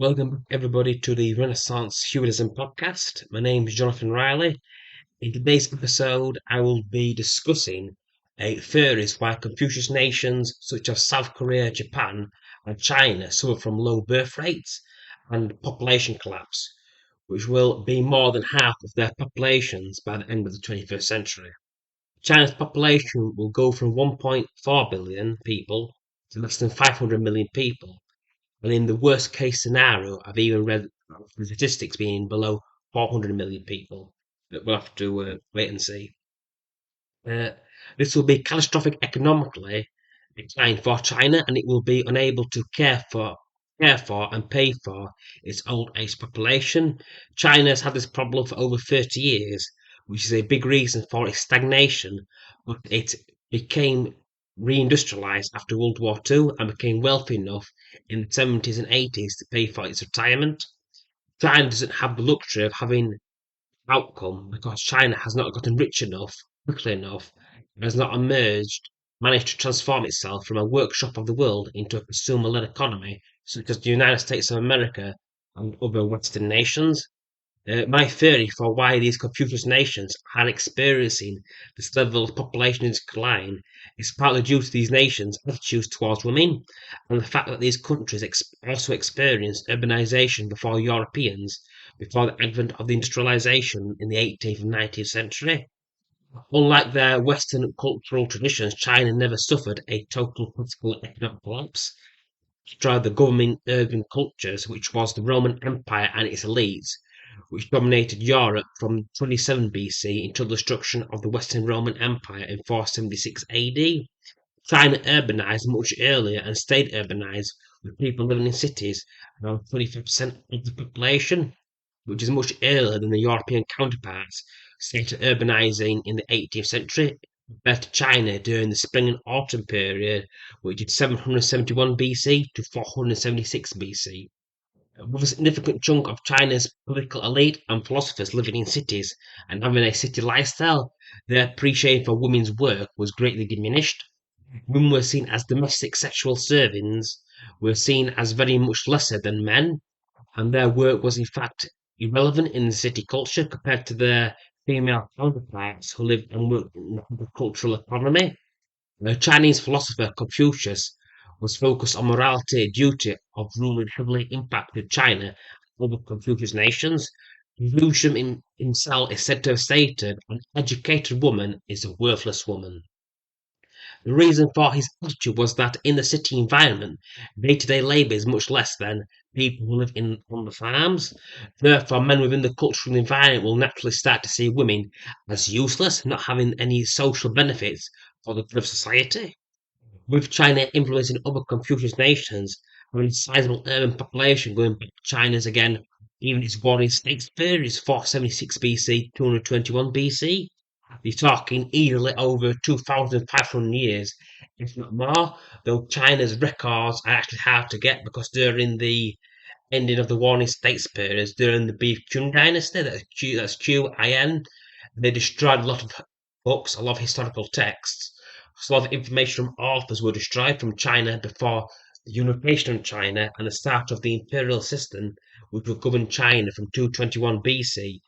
Welcome back, everybody, to the Renaissance Humanism podcast. My name is Jonathan Riley. In today's episode, I will be discussing theories why Confucius nations such as South Korea, Japan, and China suffer from low birth rates and population collapse, which will be more than half of their populations by the end of the 21st century. China's population will go from 1.4 billion people to less than 500 million people, and in the worst case scenario, I've even read the statistics being below 400 million people. But we'll have to wait and see. Uh, this will be catastrophic economically decline for China, and it will be unable to care for and pay for its old age population. China has had this problem for over 30 years, which is a big reason for its stagnation, but it became reindustrialized after World War II and became wealthy enough in the 70s and 80s to pay for its retirement. China doesn't have the luxury of having outcome because China has not gotten rich enough quickly enough and has not managed to transform itself from a workshop of the world into a consumer-led economy, such as the United States of America and other Western nations. My theory for why these Confucius nations are experiencing this level of population decline is partly due to these nations' attitudes towards women and the fact that these countries also experienced urbanization before Europeans, before the advent of the industrialization in the 18th and 19th century. Unlike their Western cultural traditions, China never suffered a total political and economic collapse. Destroyed the governing urban cultures, which was the Roman Empire and its elites, which dominated Europe from 27 BC until the destruction of the Western Roman Empire in 476 AD. China urbanized much earlier and stayed urbanized, with people living in cities around 25% of the population, which is much earlier than the European counterparts, started urbanizing in the 18th century, compared to China during the spring and autumn period, which is 771 BC to 476 BC. With a significant chunk of China's political elite and philosophers living in cities and having a city lifestyle, their appreciation for women's work was greatly diminished. Women were seen as domestic sexual servants, were seen as very much lesser than men, and their work was in fact irrelevant in the city culture compared to their female counterparts who lived and worked in the agricultural economy. The Chinese philosopher Confucius was focused on morality and duty of ruling heavily impacted China and other Confucius nations. Confucius himself is said to have stated, an educated woman is a worthless woman. The reason for his attitude was that in the city environment, day-to-day labour is much less than people who live on the farms. Therefore, men within the cultural environment will naturally start to see women as useless, not having any social benefits for the good of society. With China influencing other Confucius nations, having a sizable urban population going back to China's again, even its warring states period is 476 BC, 221 BC. You're talking easily over 2,500 years, if not more, though China's records are actually hard to get because during the ending of the warring states periods, during the Beef Qing dynasty, that's QIN, they destroyed a lot of books, a lot of historical texts. So a lot of information from authors were destroyed from China before the unification of China and the start of the imperial system, which would govern China from 221 BC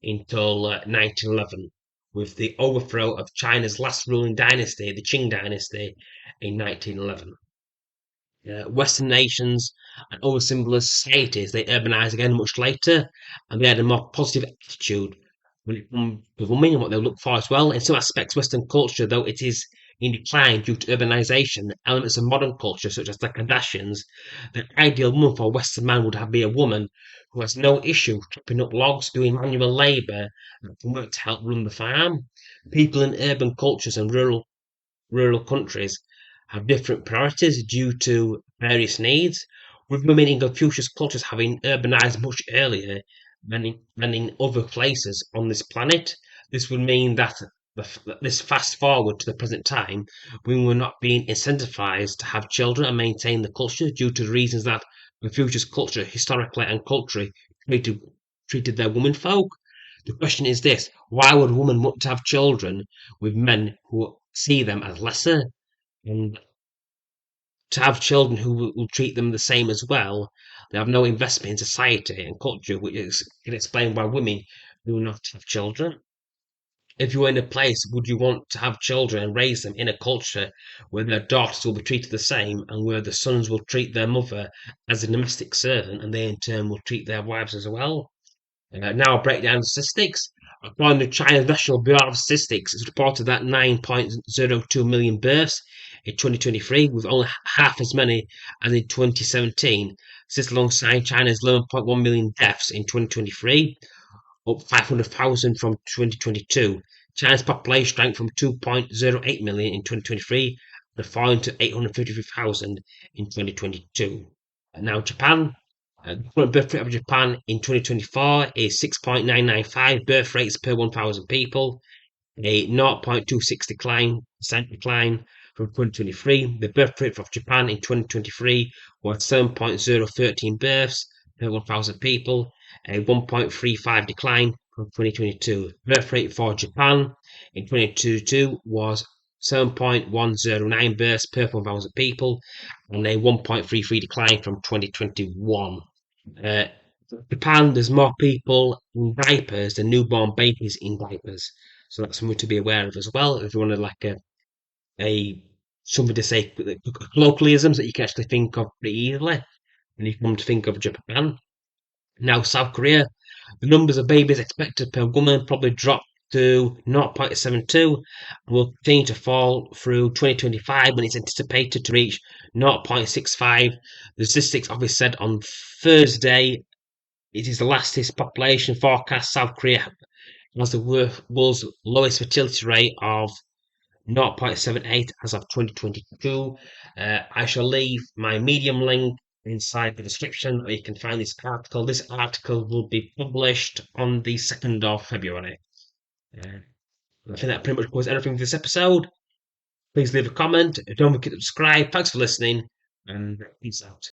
until 1911, with the overthrow of China's last ruling dynasty, the Qing dynasty, in 1911. Western nations and other similar societies, they urbanized again much later, and they had a more positive attitude when it comes to women and what they look for as well. In some aspects, Western culture, though it is in decline due to urbanization, elements of modern culture, such as the Kardashians, the ideal woman for a Western man would have been a woman who has no issue chopping up logs, doing manual labor, and can work to help run the farm. People in urban cultures and rural countries have different priorities due to various needs, with women in Confucius cultures having urbanized much earlier than in other places on this planet. This would mean that this fast forward to the present time, women were not being incentivized to have children and maintain the culture due to the reasons that Confucius culture historically and culturally treated, treated their womenfolk. The question is this: why would a woman want to have children with men who see them as lesser? And to have children who will treat them the same as well. They have no investment in society and culture, can explain why women do not have children. If you were in a place, would you want to have children and raise them in a culture where their daughters will be treated the same and where the sons will treat their mother as a domestic servant and they in turn will treat their wives as well? Now, I'll break down statistics. According to China's National Bureau of Statistics, it's reported that 9.02 million births in 2023, with only half as many as in 2017. This alongside China's 11.1 million deaths in 2023, up 500,000 from 2022. China's population shrank from 2.08 million in 2023 to falling to 853,000 in 2022. Now, Japan. The current birth rate of Japan in 2024 is 6.995 birth rates per 1,000 people, a 0.26 decline from 2023. The birth rate of Japan in 2023 was 7.013 births per 1,000 people, a 1.35 decline from 2022. Birth rate for Japan in 2022 was 7.109 births per 1,000 people, and a 1.33 decline from 2021. Uh, Japan, there's more people in diapers than newborn babies in diapers, so that's something to be aware of as well. If you want to like a something to say colloquialisms that you can actually think of pretty easily when you come to think of Japan. Now, South Korea, the numbers of babies expected per woman probably dropped to 0.72 and will continue to fall through 2025 when it's anticipated to reach 0.65. The statistics office said on Thursday it is the latest population forecast. South Korea has the world's lowest fertility rate of 0.78 as of 2022. I shall leave my Medium link inside the description where you can find this article. This article will be published on the 2nd of February. I think that pretty much covers everything for this episode. Please leave a comment. Don't forget to subscribe. Thanks for listening, and peace out.